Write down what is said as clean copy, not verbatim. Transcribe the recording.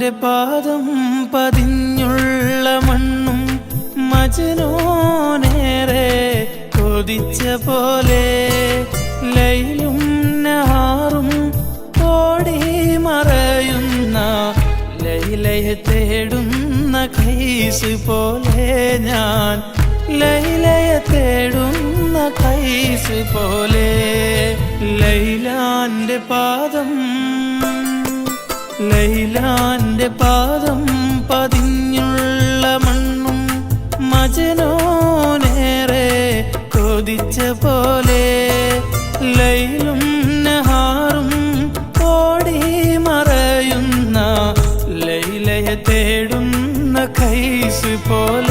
ലൈലാന്റെ പാദം പതിഞ്ഞുള്ള മണ്ണും മജ്നൂനേറെ കൊതിച്ച പോലെ ലൈലും നഹാറും ഓടി മറയുന്ന ലൈലയെ തേടുന്ന കൈസ് പോലെ ഞാൻ ലൈലയെ തേടുന്ന കൈസ് പോലെ ലൈലാന്റെ പാദം പതിഞ്ഞുള്ള മണ്ണും മജ്നൂനേറെ കൊതിച്ച പോലെ ലൈലും നഹാറും ഓടി മറയുന്ന ലൈലയെ തേടുന്ന കൈസ് പോലെ